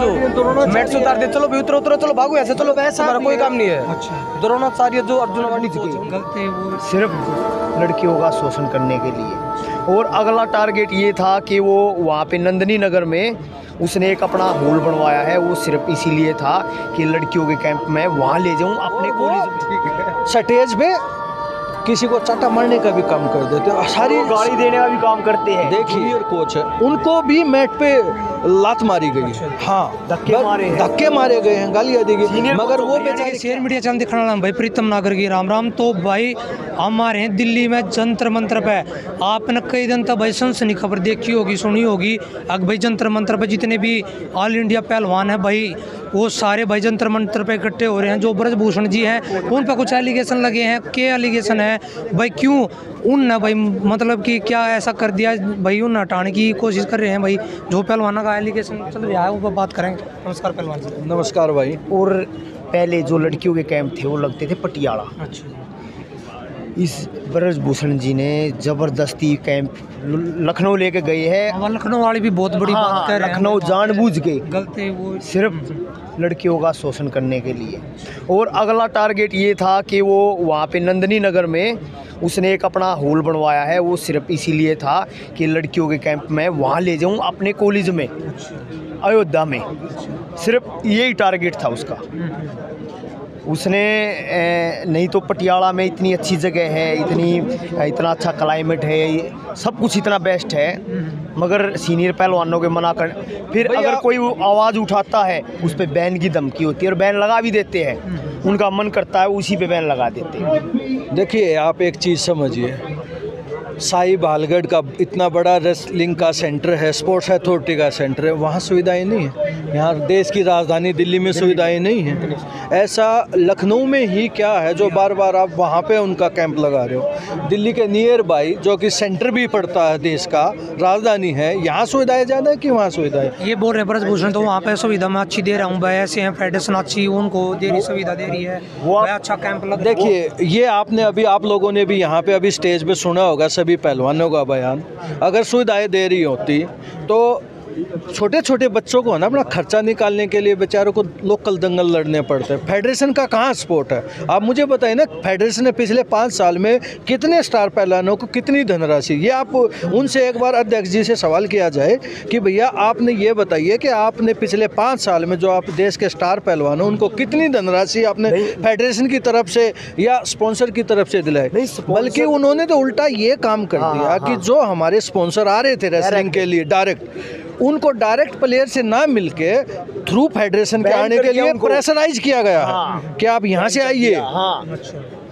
जो मैट से उतार दे, चलो भी उतरो उतरो, चलो भागो ऐसे, चलो वैसा हमारा कोई काम नहीं है। अच्छा, द्रोणाचार्य जो अर्जुन वाली गलती वो सिर्फ लड़कियों का शोषण करने के लिए। और अगला टारगेट ये था कि वो वहाँ पे नंदनी नगर में उसने एक अपना हॉल बनवाया है, वो सिर्फ इसीलिए था कि लड़कियों के कैंप में वहाँ ले जाऊँ अपने कॉलेज स्टेज पे किसी को चाटा मारने का भी काम कर देते हैं, सारी गाली देने का भी काम करते हैं। देखिए कोच है, उनको भी मैट पे लात मारी गई है। हाँ, धक्के मारे गए हैं, गालियाँ दी गई, मगर वो बेचारे शेयर मीडिया चैनल दिखाना नाम भाई प्रीतम नागर की राम राम। तो भाई हमारे हैं दिल्ली में जंतर मंत्र पे, आपने कई दिन तक भाई सनसनी खबर देखी होगी, सुनी होगी। अब भाई जंतर मंत्र पे जितने भी ऑल इंडिया पहलवान है भाई, वो सारे भाई जंतर मंत्र पे इकट्ठे हो रहे हैं। जो ब्रजभूषण जी हैं उन पर कुछ एलिगेशन लगे हैं, के एलिगेशन है भाई, क्यों उन भाई मतलब कि क्या ऐसा कर दिया भाई, उन हटाने की कोशिश कर रहे हैं भाई, जो पहलवानों का एलिगेशन चल रहा है वो बात करेंगे। नमस्कार पहलवान जी। नमस्कार भाई। और पहले जो लड़कियों के कैंप थे वो लगते थे पटियाला। अच्छा, इस ब्रजभूषण जी ने ज़बरदस्ती कैंप लखनऊ लेके गए हैं। लखनऊ वाली भी बहुत बड़ी बात कर रहे हैं, लखनऊ जानबूझ के गलती वो सिर्फ लड़कियों का शोषण करने के लिए। और अगला टारगेट ये था कि वो वहाँ पे नंदनी नगर में उसने एक अपना हॉल बनवाया है, वो सिर्फ इसीलिए था कि लड़कियों के कैंप में वहाँ ले जाऊँ अपने कॉलेज में अयोध्या में। सिर्फ यही टारगेट था उसका। उसने नहीं तो पटियाला में इतनी अच्छी जगह है, इतना अच्छा क्लाइमेट है, सब कुछ इतना बेस्ट है, मगर सीनियर पहलवानों के मना कर फिर अगर कोई आवाज़ उठाता है उस पर बैन की धमकी होती है और बैन लगा भी देते हैं। उनका मन करता है उसी पे बैन लगा देते हैं। देखिए आप एक चीज़ समझिए, साई बालगढ़ का इतना बड़ा रेसलिंग का सेंटर है, स्पोर्ट्स अथॉरिटी का सेंटर है, वहाँ सुविधाएं नहीं है। यहाँ देश की राजधानी दिल्ली में सुविधाएं नहीं हैं। ऐसा लखनऊ में ही क्या है जो बार बार आप वहाँ पे उनका कैंप लगा रहे हो। दिल्ली के नियर बाई जो कि सेंटर भी पड़ता है, देश का राजधानी है, यहाँ सुविधाएं ज़्यादा है कि वहाँ सुविधाएं। ये बोल रहे ब्रजभूषण तो वहाँ पे सुविधा मैं अच्छी दे रहा हूँ भाई, ऐसे हैं फेडरेशन अच्छी उनको दे रही सुविधा दे रही है, वो अच्छा कैंप लग। देखिए ये आपने अभी आप लोगों ने भी यहाँ पे अभी स्टेज पे सुना होगा सभी पहलवानों का बयान। अगर सुविधाएं दे रही होती तो छोटे छोटे बच्चों को ना अपना खर्चा निकालने के लिए बेचारों को लोकल दंगल लड़ने पड़ते हैं। फेडरेशन का कहाँ सपोर्ट है? आप मुझे बताइए ना, फेडरेशन ने पिछले 5 साल में कितने स्टार पहलवानों को कितनी धनराशि, ये आप उनसे एक बार अध्यक्ष जी से सवाल किया जाए कि भैया आपने ये बताइए कि आपने पिछले 5 साल में जो आप देश के स्टार पहलवान उनको कितनी धनराशि आपने फेडरेशन की तरफ से या स्पॉन्सर की तरफ से दिलाई? बल्कि उन्होंने तो उल्टा ये काम कर दिया कि जो हमारे स्पॉन्सर आ रहे थे रेसलिंग के लिए डायरेक्ट, उनको डायरेक्ट प्लेयर से ना मिलके थ्रू फेडरेशन के आने के लिए प्रेशराइज किया गया है कि आप यहाँ से आइए।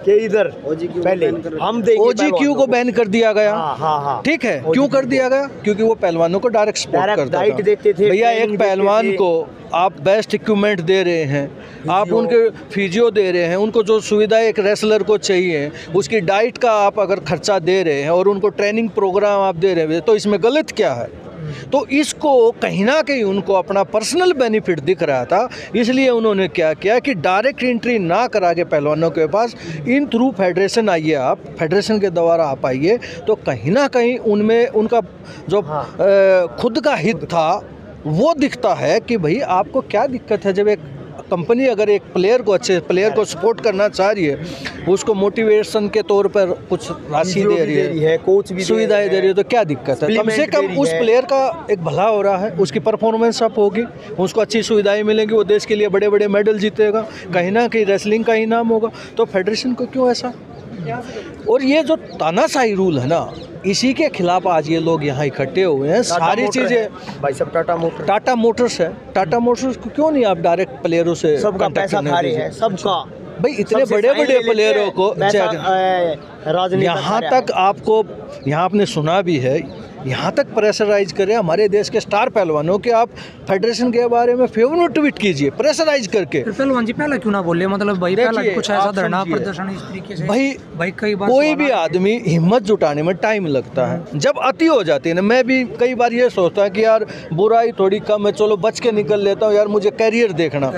कि इधर पहले हम OGQ को बैन कर दिया गया। ठीक है, क्यों कर दिया गया? क्योंकि वो पहलवानों को डायरेक्ट सपोर्ट करता था। भैया एक पहलवान को आप बेस्ट इक्विपमेंट दे रहे हैं, आप उनके फिजियो दे रहे हैं, उनको जो सुविधा एक रेसलर को चाहिए उसकी डाइट का आप अगर खर्चा दे रहे हैं और उनको ट्रेनिंग प्रोग्राम आप दे रहे हैं, तो इसमें गलत क्या है? तो इसको कहीं ना कहीं उनको अपना पर्सनल बेनिफिट दिख रहा था, इसलिए उन्होंने क्या किया कि डायरेक्ट एंट्री ना करा के पहलवानों के पास इन थ्रू फेडरेशन आइए, आप फेडरेशन के द्वारा आप आइए, तो कहीं ना कहीं उनमें उनका जो खुद का हित था वो दिखता है कि भाई आपको क्या दिक्कत है। जब एक कंपनी अगर एक प्लेयर को अच्छे प्लेयर को सपोर्ट करना चाह रही है, उसको मोटिवेशन के तौर पर कुछ राशि दे रही है, कोच भी सुविधाएं दे रही है, तो क्या दिक्कत है? कम से कम उस प्लेयर का एक भला हो रहा है, उसकी परफॉर्मेंस अप होगी, उसको अच्छी सुविधाएं मिलेंगी, वो देश के लिए बड़े बड़े मेडल जीतेगा, कहीं ना कहीं रेसलिंग का इनाम होगा। तो फेडरेशन को क्यों ऐसा? और ये जो तानाशाही रूल है ना, इसी के खिलाफ आज ये लोग यहाँ इकट्ठे हुए हैं। सारी चीजें भाई सब टाटा मोटर्स है, टाटा मोटर्स को क्यों नहीं आप डायरेक्ट प्लेयरों से सबका पैसा खा रहे हैं, सबका भाई इतने बड़े बड़े प्लेयरों को यहाँ तक आपको यहाँ आपने सुना भी है, यहाँ तक प्रेशराइज करें हमारे देश के स्टार पहलवानों के, आप फेडरेशन के बारे में फेवर में ट्वीट कीजिए प्रेशराइज करके। पहलवान जी पहले क्यों ना बोले, मतलब भाई पहला कुछ ऐसा धरना प्रदर्शन इस तरीके से भाई कई बार कोई भी आदमी हिम्मत जुटाने में टाइम लगता है, जब अति हो जाती है ना, मैं भी कई बार ये सोचता हूँ कि यार बुराई थोड़ी कम है, चलो बच के निकल लेता हूँ यार, मुझे कैरियर देखना।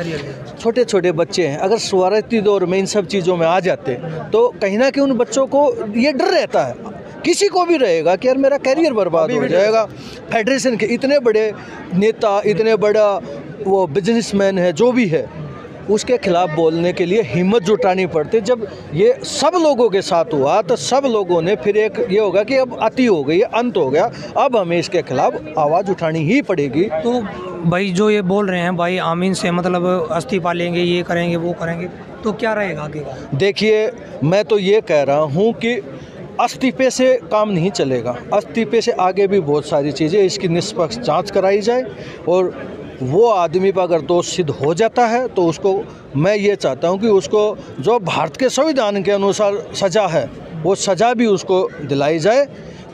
छोटे छोटे बच्चे हैं, अगर शुरुआती दौर में इन सब चीज़ों में आ जाते तो कहीं ना कहीं उन बच्चों को ये डर रहता है किसी को भी रहेगा कि यार मेरा करियर बर्बाद हो जाएगा। फेडरेशन के इतने बड़े नेता, इतने बड़ा वो बिजनेसमैन है, जो भी है, उसके खिलाफ बोलने के लिए हिम्मत जुटानी पड़ती। जब ये सब लोगों के साथ हुआ तो सब लोगों ने फिर एक ये होगा कि अब अति हो गई, अंत हो गया, अब हमें इसके खिलाफ आवाज़ उठानी ही पड़ेगी। तो भाई जो ये बोल रहे हैं भाई आमीन से मतलब इस्तीफा लेंगे, ये करेंगे, वो करेंगे, तो क्या रहेगा आगे का? देखिए, मैं तो ये कह रहा हूँ कि इस्तीफे से काम नहीं चलेगा। इस्तीफे से आगे भी बहुत सारी चीज़ें, इसकी निष्पक्ष जांच कराई जाए और वो आदमी पर अगर दोष सिद्ध हो जाता है तो उसको, मैं ये चाहता हूँ कि उसको जो भारत के संविधान के अनुसार सज़ा है वो सज़ा भी उसको दिलाई जाए,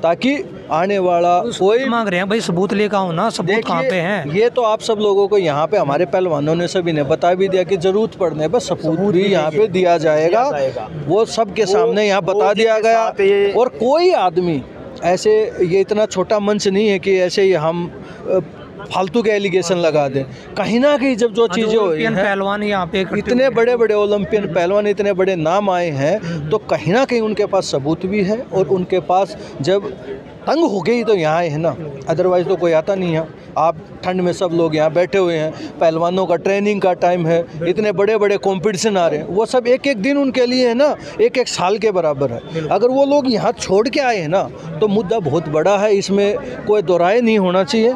ताकि आने वाला कोई मांग रहे हैं भाई सबूत लेकर आओ ना, सबूत कहाँ पे हैं? ये तो आप सब लोगों को यहाँ पे हमारे पहलवानों ने सभी ने बता भी दिया कि ज़रूरत पड़ने पर सबूत भी यहाँ पे दिया जाएगा। वो सबके सामने यहाँ बता दिया गया। और कोई आदमी ऐसे, ये इतना छोटा मंच नहीं है कि ऐसे ही हम फालतू के एलिगेशन लगा दें। कहीं ना कहीं जब जो चीज़ें हुई हैं, पहलवान यहाँ पे इतने बड़े बड़े ओलंपियन पहलवान, इतने बड़े नाम आए हैं, तो कहीं ना कहीं उनके पास सबूत भी है और उनके पास जब तंग हो गई तो यहाँ आए हैं ना, अदरवाइज़ तो कोई आता नहीं है। आप ठंड में सब लोग यहाँ बैठे हुए हैं, पहलवानों का ट्रेनिंग का टाइम है, इतने बड़े बड़े कंपटीशन आ रहे हैं, वो सब एक एक दिन उनके लिए है ना एक एक साल के बराबर है। अगर वो लोग यहाँ छोड़ के आए हैं ना तो मुद्दा बहुत बड़ा है, इसमें कोई दो राय नहीं होना चाहिए।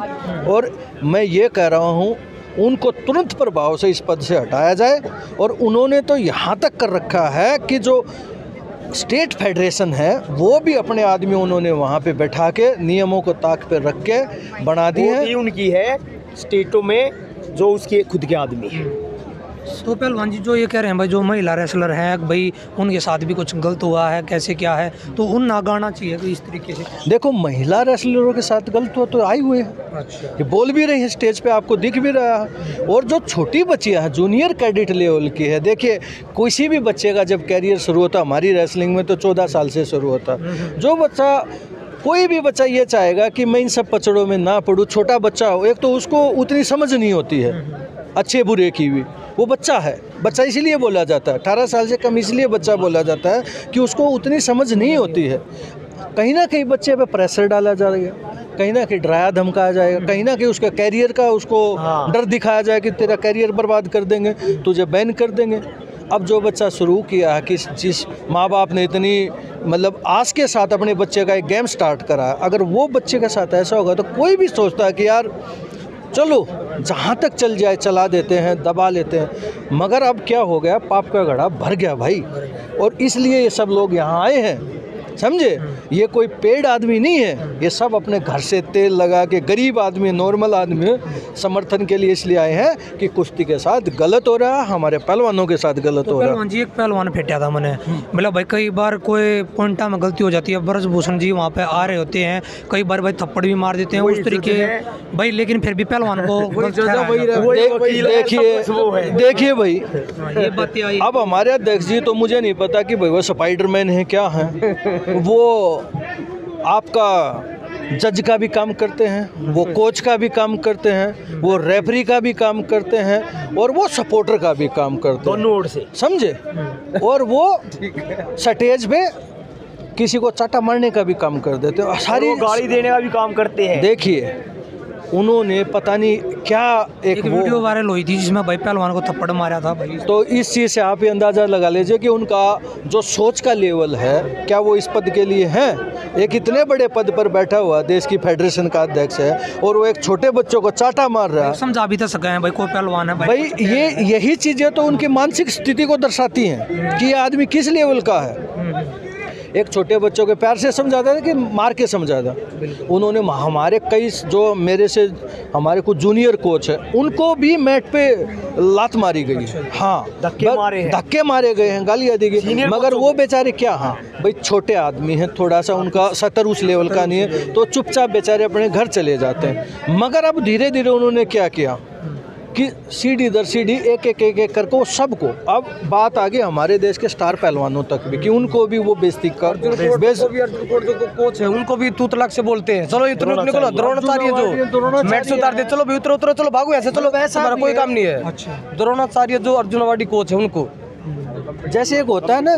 और मैं ये कह रहा हूँ उनको तुरंत प्रभाव से इस पद से हटाया जाए। और उन्होंने तो यहाँ तक कर रखा है कि जो स्टेट फेडरेशन है वो भी अपने आदमी उन्होंने वहाँ पे बैठा के नियमों को ताक पे रख के बना दी है। उनकी है स्टेटों में जो उसके खुद के आदमी। तो पहलवान जी जो ये कह रहे हैं भाई जो महिला रेसलर हैं भाई उनके साथ भी कुछ गलत हुआ है, कैसे क्या है, तो उन ना गाना चाहिए कि इस तरीके से? देखो, महिला रेसलरों के साथ गलत हुआ तो आए हुए हैं। अच्छा, ये बोल भी रही है स्टेज पे, आपको दिख भी रहा है। और जो छोटी बच्चियाँ हैं, जूनियर कैडेट लेवल की है, देखिए किसी भी बच्चे का जब कैरियर शुरू होता, हमारी रेसलिंग में तो 14 साल से शुरू होता। जो बच्चा, कोई भी बच्चा ये चाहेगा कि मैं इन सब पचड़ों में ना पड़ूँ, छोटा बच्चा हो, एक तो उसको उतनी समझ नहीं होती है अच्छे बुरे की भी, वो बच्चा है, बच्चा इसलिए बोला जाता है, 18 साल से कम इसलिए बच्चा बोला जाता है कि उसको उतनी समझ नहीं होती है। कहीं ना कहीं बच्चे पे प्रेशर डाला जाएगा, कहीं ना कहीं डराया धमकाया जाएगा, कहीं ना कहीं उसका कैरियर का उसको डर दिखाया जाए कि तेरा कैरियर बर्बाद कर देंगे, तुझे बैन कर देंगे। अब जो बच्चा शुरू किया है कि जिस माँ बाप ने इतनी मतलब आस के साथ अपने बच्चे का एक गेम स्टार्ट करा, अगर वो बच्चे के साथ ऐसा होगा तो कोई भी सोचता है कि यार चलो जहाँ तक चल जाए चला देते हैं, दबा लेते हैं। मगर अब क्या हो गया, पाप का घड़ा भर गया भाई। और इसलिए ये सब लोग यहाँ आए हैं, समझे? ये कोई पेड आदमी नहीं है, ये सब अपने घर से तेल लगा के, गरीब आदमी, नॉर्मल आदमी समर्थन के लिए इसलिए आए हैं कि कुश्ती के साथ गलत हो रहा है, हमारे पहलवानों के साथ गलत हो रहा है। पहलवान जी एक पहलवान फेंटा था मैंने, मतलब भाई कई बार कोई पॉइंटा में गलती हो जाती है, ब्रजभूषण जी वहाँ पे आ रहे होते हैं, कई बार भाई थप्पड़ भी मार देते हैं उस तरीके भाई, लेकिन फिर भी पहलवान को देखिए भाई, ये बातें आई। अब हमारे अध्यक्ष जी तो मुझे नहीं पता कि भाई वो स्पाइडरमैन है क्या है, वो आपका जज का भी काम करते हैं, वो कोच का भी काम करते हैं, वो रेफरी का भी काम करते हैं और वो सपोर्टर का भी काम करते हैं, दोनों ओर से, समझे? और वो स्टेज पे किसी को चाटा मारने का भी काम कर देते हैं, सारी गाली देने का भी काम करते हैं। देखिए उन्होंने पता नहीं क्या एक वीडियो वायरल हुई थी जिसमें भाई पहलवान को थप्पड़ मारा था भाई। तो इस चीज़ से आप ये अंदाज़ा लगा लीजिए कि उनका जो सोच का लेवल है, क्या वो इस पद के लिए हैं? एक इतने बड़े पद पर बैठा हुआ देश की फेडरेशन का अध्यक्ष है और वो एक छोटे बच्चों को चाटा मार रहा है। समझा भी तो सके हैं भाई कोई पहलवान है भाई, यही चीज़ें तो उनकी मानसिक स्थिति को दर्शाती हैं कि ये आदमी किस लेवल का है। एक छोटे बच्चों के प्यार से समझाता था कि मार के समझाता। उन्होंने हमारे कई जो मेरे से हमारे कुछ जूनियर कोच है उनको भी मैट पे लात मारी गई है। हाँ, धक्के मारे गए हैं, गालियाँ दी गई, मगर वो बेचारे क्या, हाँ भाई छोटे आदमी हैं, थोड़ा सा उनका सतर उस लेवल का नहीं है, तो चुपचाप बेचारे अपने घर चले जाते हैं। मगर अब धीरे धीरे उन्होंने क्या किया कि सीढ़ी दर सीढ़ी एक एक करके वो सबको, अब बात आ गई हमारे देश के स्टार पहलवानों तक भी कि उनको भी वो बेइज्जती कर, जो कोच है उनको भी तू तलाक से बोलते हैं। चलो इतने निकलो, द्रोणाचार्य जो मैट से उतार दे, चलो भी उतरो उतरो, चलो भागो ऐसे, चलो वैसा हमारा कोई काम नहीं है। अच्छा, द्रोणाचार्य जो अर्जुन अवार्डी कोच है उनको जैसे एक होता है ना,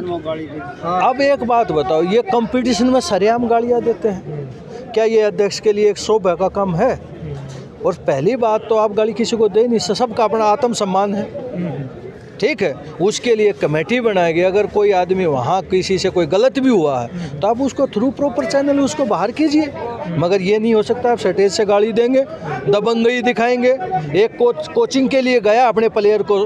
अब एक बात बताओ, ये कंपटीशन में सरेआम गालियाँ देते हैं, क्या ये अध्यक्ष के लिए एक शोभा का काम है? और पहली बात तो आप गाली किसी को दे नहीं, सबका अपना आत्मसम्मान है, ठीक है। उसके लिए कमेटी बनाएगी, अगर कोई आदमी वहाँ किसी से कोई गलत भी हुआ है तो आप उसको थ्रू प्रॉपर चैनल उसको बाहर कीजिए, मगर ये नहीं हो सकता आप स्टेज से गाली देंगे, दबंगई दिखाएंगे। एक कोचिंग के लिए गया, अपने प्लेयर को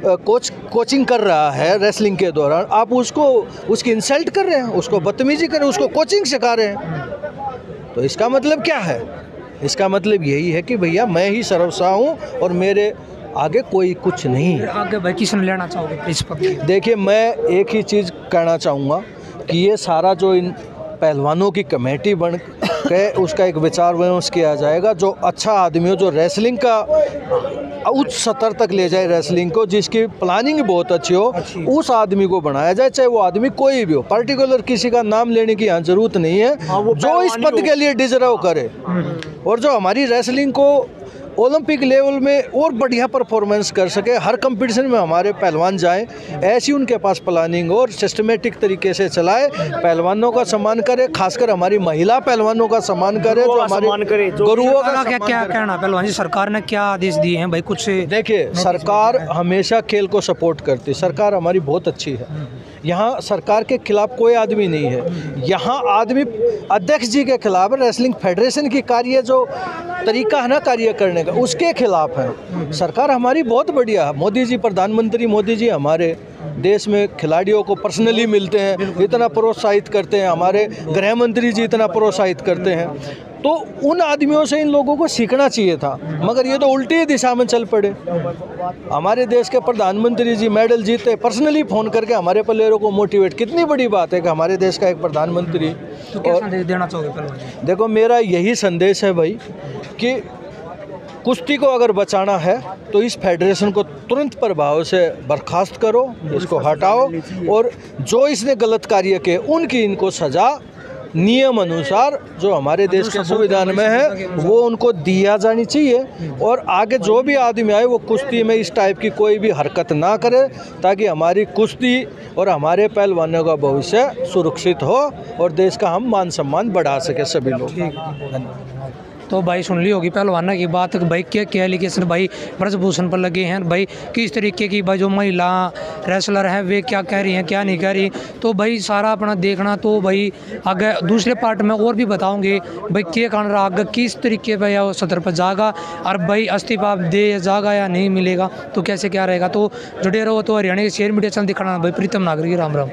कोचिंग कर रहा है रेसलिंग के दौरान, आप उसको उसकी इंसल्ट कर रहे हैं, उसको बदतमीजी कर रहे हैं, उसको कोचिंग सिखा रहे हैं, तो इसका मतलब क्या है? इसका मतलब यही है कि भैया मैं ही सर्वस्व हूँ और मेरे आगे कोई कुछ नहीं। आगे भाई किसने लेना चाहोगे इस पर? देखिए, मैं एक ही चीज़ कहना चाहूँगा कि ये सारा जो इन पहलवानों की कमेटी बन के उसका एक विचार विमर्श किया जाएगा, जो अच्छा आदमी हो, जो रेसलिंग का उच्च स्तर तक ले जाए रेसलिंग को, जिसकी प्लानिंग बहुत अच्छी हो, उस आदमी को बनाया जाए, चाहे वो आदमी कोई भी हो। पर्टिकुलर किसी का नाम लेने की यहाँ जरूरत नहीं है, जो इस पद के लिए डिजर्व करे और जो हमारी रेसलिंग को ओलंपिक लेवल में और बढ़िया परफॉर्मेंस कर सके, हर कंपटीशन में हमारे पहलवान जाएं, ऐसी उनके पास प्लानिंग और सिस्टमेटिक तरीके से चलाए, पहलवानों का सम्मान करे, खासकर हमारी महिला पहलवानों का सम्मान करे, जो हमारे गुरुओं का क्या कहना पहलवान जी, सरकार ने क्या आदेश दिए हैं भाई? कुछ देखिए, सरकार हमेशा खेल को सपोर्ट करती है, सरकार हमारी बहुत अच्छी है, यहाँ सरकार के खिलाफ कोई आदमी नहीं है। यहाँ आदमी अध्यक्ष जी के खिलाफ है, रेसलिंग फेडरेशन की कार्य जो तरीका है ना कार्य करने का, उसके खिलाफ है। सरकार हमारी बहुत बढ़िया है, मोदी जी, प्रधानमंत्री मोदी जी हमारे देश में खिलाड़ियों को पर्सनली मिलते हैं, इतना प्रोत्साहित करते हैं, हमारे गृह मंत्री जी इतना प्रोत्साहित करते हैं, तो उन आदमियों से इन लोगों को सीखना चाहिए था, मगर ये तो उल्टी दिशा में चल पड़े। हमारे देश के प्रधानमंत्री जी मेडल जीते, पर्सनली फ़ोन करके हमारे प्लेयरों को मोटिवेट, कितनी बड़ी बात है कि हमारे देश का एक प्रधानमंत्री। तो क्या संदेश देना चाहोगे पहलवान? देखो, मेरा यही संदेश है भाई कि कुश्ती को अगर बचाना है तो इस फेडरेशन को तुरंत प्रभाव से बर्खास्त करो, इसको हटाओ, और जो इसने गलत कार्य किए उनकी इनको सज़ा नियम अनुसार जो हमारे देश के संविधान में है वो उनको दिया जानी चाहिए। और आगे जो भी आदमी आए वो कुश्ती में इस टाइप की कोई भी हरकत ना करे, ताकि हमारी कुश्ती और हमारे पहलवानों का भविष्य सुरक्षित हो और देश का हम मान सम्मान बढ़ा सके सभी लोग। तो भाई सुन ली होगी पहलवाना की बात, भाई क्या क्या एलिगेशन भाई ब्रजभूषण पर लगे हैं, भाई किस तरीके की भाई जो महिला रेसलर हैं वे क्या कह रही हैं क्या नहीं कह रही, तो भाई सारा अपना देखना। तो भाई आगे दूसरे पार्ट में और भी बताऊंगे भाई क्या कारण रहा, आगे किस तरीके पर या सदर पर जाएगा और भाई इस्तीफा दे जाएगा या नहीं मिलेगा, तो कैसे क्या रहेगा। तो जुड़े रहो। तो हरियाणा के शेयर मीडिया चैनल दिखाना भाई प्रीतम नागरिक, राम राम।